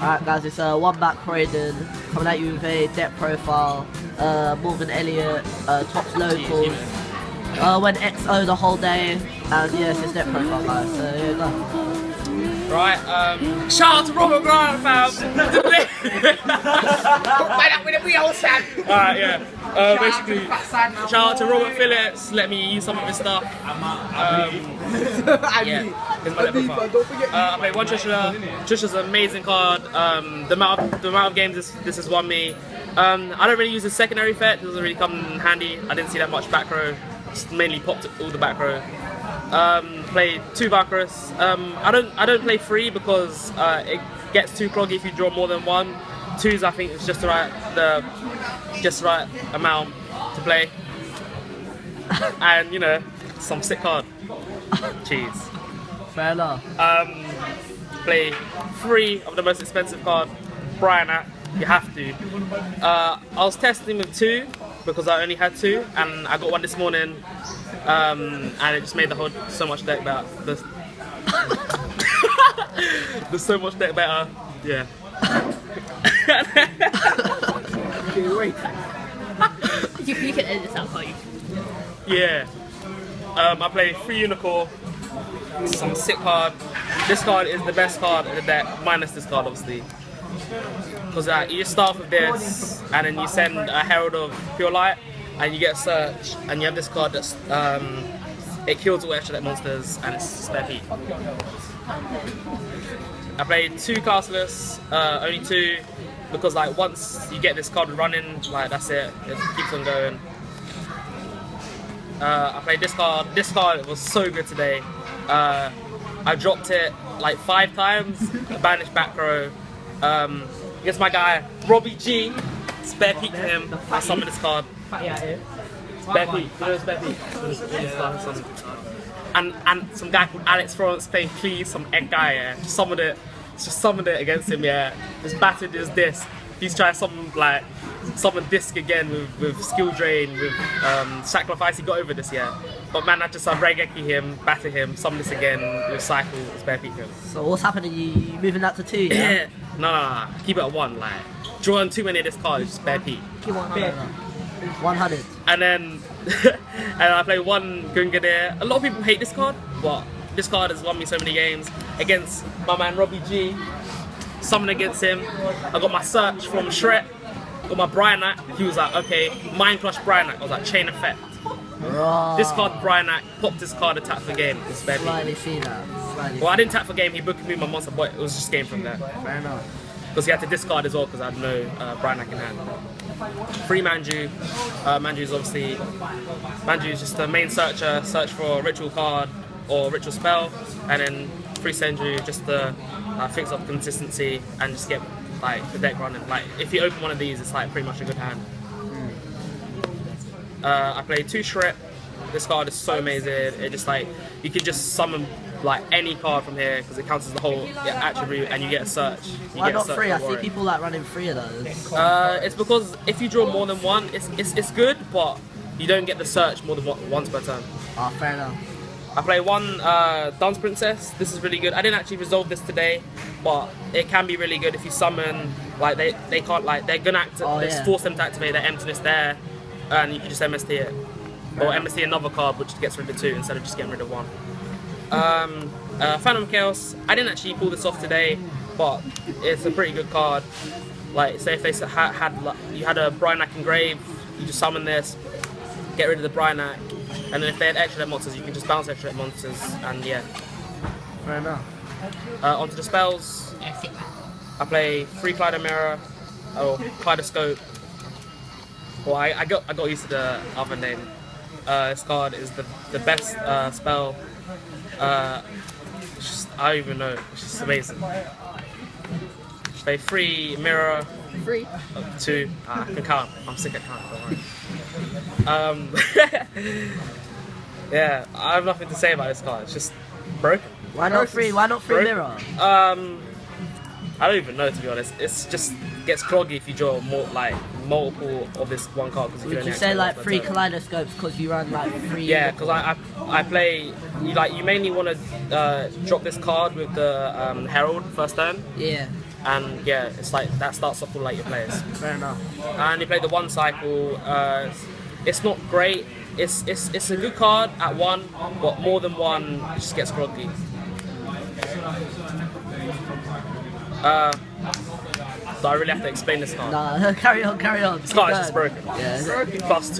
Alright guys, it's one back Croydon coming at you with a deck profile. Morgan Elliott, tops locals. Went XO the whole day, and yes, it's deck profile guys. So yeah, go. Right, shout out to Robert Grant, fam! Alright, yeah. Basically, shout out to Robert Phillips, let me use some of his stuff. Yeah, here's my level 5. I played one Trisha. Trisha's an amazing card. The amount of games this has won me. I don't really use the secondary effect, it doesn't really come in handy. I didn't see that much back row, just mainly popped all the back row. Play 2 Valkyries. I don't play 3 because it gets too cloggy if you draw more than 1. 2s I think is just the right amount to play. And you know, some sick card. Cheese. Fair enough. Play 3 of the most expensive card, Brian. You have to. I was testing with 2 because I only had 2, and I got 1 this morning. And it just made the whole so much deck better. There's so much deck better. Yeah. You can edit this out, can't you? Yeah. I play 3 Unicorn. Some sick card. This card is the best card in the deck, minus this card obviously. Because you start with this, and then you send a Herald of Pure Light, and you get a search, and you have this card that's it kills all extra deck monsters, and it's spare peak. I played 2 Castless, only 2, because like once you get this card running, like that's it keeps on going. I played this card. This card was so good today. I dropped it like 5 times, banished back row. Against my guy Robbie G, spare peak for him. I summoned this card. Spare peak, you know spare peak. And some guy called Alex Florence playing Please, some egg guy, yeah. Just summoned it against him, yeah. Just battered his disc. He's trying to summon disc again with skill drain, with sacrifice. He got over this, yeah. But man, I just Regeki him, batter him, summon this again with cycle, spare peak him. So what's happening? You moving that to 2? Yeah. No. Keep it at 1. Like drawing too many of this card is just spare peak. Keep 100. 100. And then and I play 1 Gungadir. A lot of people hate this card, but this card has won me so many games against my man Robbie G. Summon against him. I got my search from Shret. Got my Bryanak. He was like, okay, Mind Crush Bryanak. I was like, chain effect. Right. This card Bryanak popped this card, attack for game. Slightly see that. Well, I didn't tap for game. He booked me my monster, but it was just game from there. Fair enough. Because he had to discard as well because I had no Bryanak in hand. 3 Manju. Manju's obviously... Manju's just the main searcher, search for a ritual card or ritual spell, and then 3 Senju just to fix up consistency and just get like the deck running. Like if you open one of these, it's like pretty much a good hand. I played 2 Shret. This card is so amazing. It just like you could just summon like any card from here because it counts as the whole attribute, and you get a search. Why not 3? I see people like running 3 of those. It's because if you draw more than 1, it's good, but you don't get the search more than once per turn. Ah, fair enough. I play 1 Dance Princess. This is really good. I didn't actually resolve this today, but it can be really good if you summon. Like they can't like they're gonna just force them to activate their emptiness there, and you can just MST it. Or MST another card which gets rid of 2 instead of just getting rid of 1. Phantom Chaos. I didn't actually pull this off today, but it's a pretty good card. Like say if they you had a Bryanak Engrave, you just summon this, get rid of the Bryanak, and then if they had extra deck monsters, you can just bounce extra deck monsters, and yeah. Fair enough. Onto the spells. I play 3 Kleider Mirror, or Kaleidoscope. Well, I got used to the other name. This card is the best spell. I don't even know. It's just amazing. Play 3 Mirror. 3. 2. I can count. I'm sick at counting. Yeah, I have nothing to say about this card. It's just broken. Why not 3? Why not 3 Mirror? I don't even know, to be honest. It's just gets cloggy if you draw multiple of this one card. Would you say like 3 Kaleidoscopes because you run like 3? Yeah, because I play you mainly want to drop this card with the Herald first turn. Yeah. and yeah, it's like that starts off all like your players. Fair enough. And you play the one cycle. It's not great. It's a good card at one, but more than one, it just gets groggy. Do I really have to explain this card? Nah, carry on. This card is just broken. Yeah. +2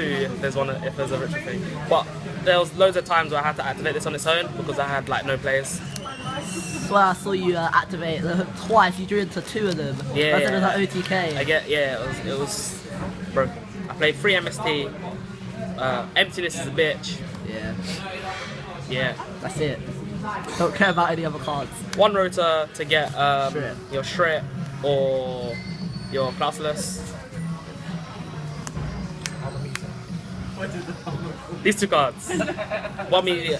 if there's a ritual thing. But there was loads of times where I had to activate this on its own because I had like no players. That's why I saw you activate twice. You drew into 2 of them. Yeah. It was like OTK. It was broken. I played 3 MST. Emptiness is a bitch. Yeah. Yeah. That's it. Don't care about any other cards. 1 rotor to get Shred. your Shred or your Classless. These 2 cards won me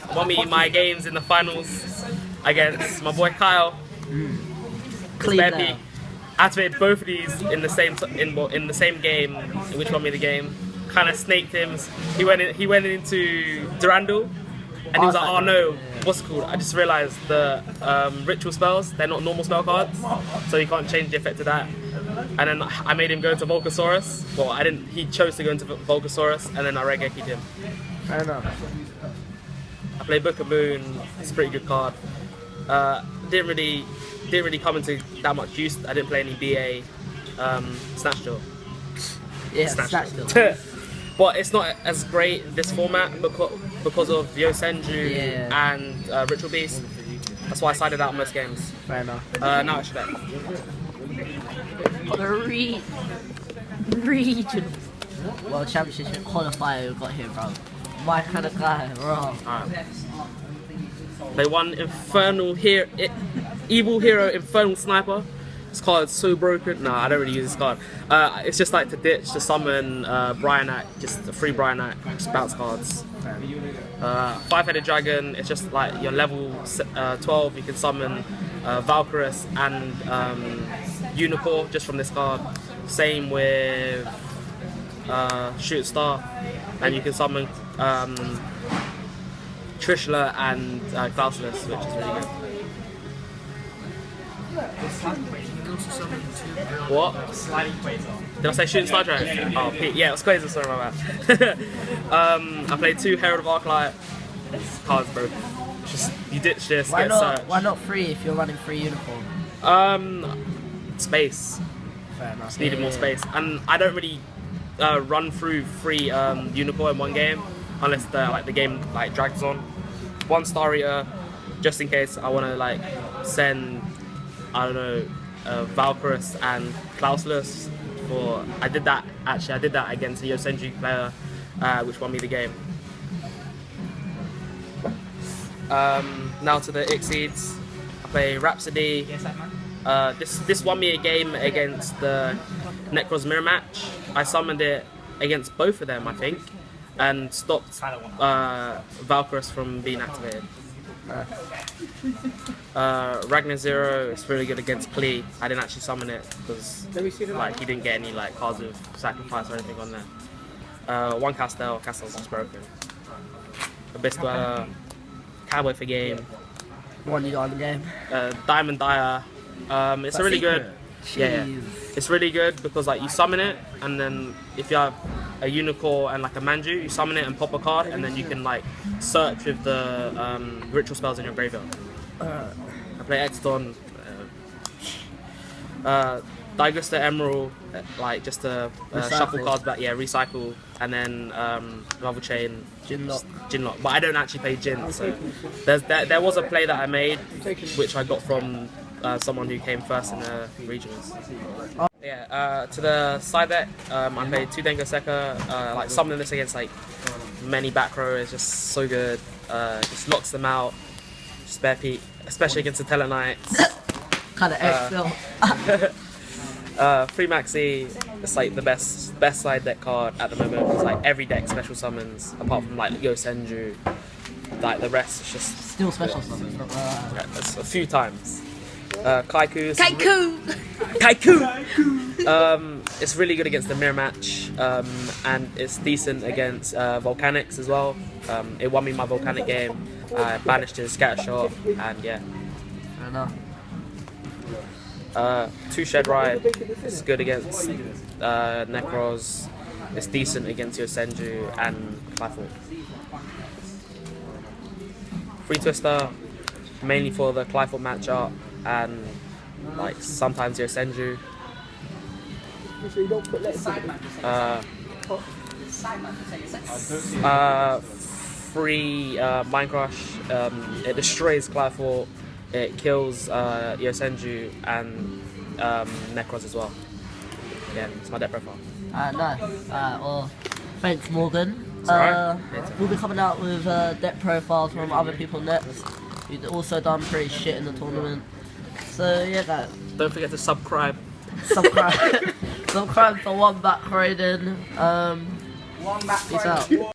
my games in the finals against my boy Kyle. Clean Spare there. P. Activated both of these in the same game, which won me the game. Kind of snaked him. He went into Durandal, and he was like, "Oh no, what's it called?" I just realised the ritual spells, they're not normal spell cards, so you can't change the effect of that. And then I made him go into Volcasaurus. Well, I didn't. He chose to go into Volcasaurus, and then I Regeki'd him. Fair enough. I played Book of Moon. It's a pretty good card. Didn't really come into that much use. I didn't play any BA Snatch Jaw. Yeah, Snatch Jaw. But it's not as great in this format because of Yosenju and Ritual Beast. That's why I sided out most games. Fair enough. Now I should bet. Region. World Championship qualifier we got here, bro. My kind of guy, bro. Alright. They won Evil Hero Infernal Sniper. This card is so broken. No, I don't really use this card. It's just like to ditch, to summon Bryanak, just a free Bryanak, just bounce cards. 5-headed dragon, it's just like your level 12, you can summon Valkyrus and Unicorn just from this card. Same with Shoot Star, and you can summon Trishula and Classless, which is really good. What? Did I say Shooting Star Dragon? Oh, Pete. Yeah, it was Quasar, sorry about that. I played 2 Herald of Arclight. This card's broken. It's just, you ditch this, Why get not? search. Why not 3 if you're running 3 uniform? Space. Fair enough. Just needed more space. And I don't really run through 3 Unicorn in one game unless the game drags on. 1 Star Eater, just in case I want to send, I don't know, Valkyrus and Classless. I did that against a Yosenju player, which won me the game. Now to the Exceeds. I play Rhapsody. This won me a game against the Nekroz mirror match. I summoned it against both of them, I think, and stopped Valkyrus from being activated. Ragnar Zero is really good against Klee. I didn't actually summon it because he didn't get any cards with sacrifice or anything on there. 1 Castel's just broken. Abyss Dweller, Cowboy for game. One you got on the game. Diamond Dyer. It's a really good. Yeah, it's really good because you summon it, and then if you have a Unicorn and a Manju, you summon it and pop a card, and then you can search with the ritual spells in your graveyard. I play Exton, Digusta Emerald, just to shuffle cards back, recycle, and then Lava Chain, Jinlock. But I don't actually play Jin, so there was a play that I made, which I got from someone who came first in the regionals. To the side deck, I played 2 Dengo Sekka. Summoning this against many back row is just so good. Just locks them out. Spare Pete, especially against the Teleknights. Kind of X still. Free Maxi, it's the best side deck card at the moment. It's every deck special summons, apart from Yosenju. The rest is just Still special summons, not it's a few times. Kaiku. It's really good against the mirror match, and it's decent against Volcanics as well. It won me my Volcanic game. I banished his Scatter Shot, and yeah. I know. 2 shed ride. It's good against Nekroz. It's decent against Yosenju and Clayford. 3 twister, mainly for the Clayford matchup and like sometimes Yosenju. 3 Mind Crush. It destroys Clayford. It kills Yosenju and Nekroz as well. Again, it's my deck profile. Nice. Well, thanks, Morgan. alright. We'll be coming out with deck profiles from other people next. Who've also done pretty shit in the tournament. So yeah, guys. Don't forget to subscribe. Subscribe. Subscribe for One Back Raiden. Peace out.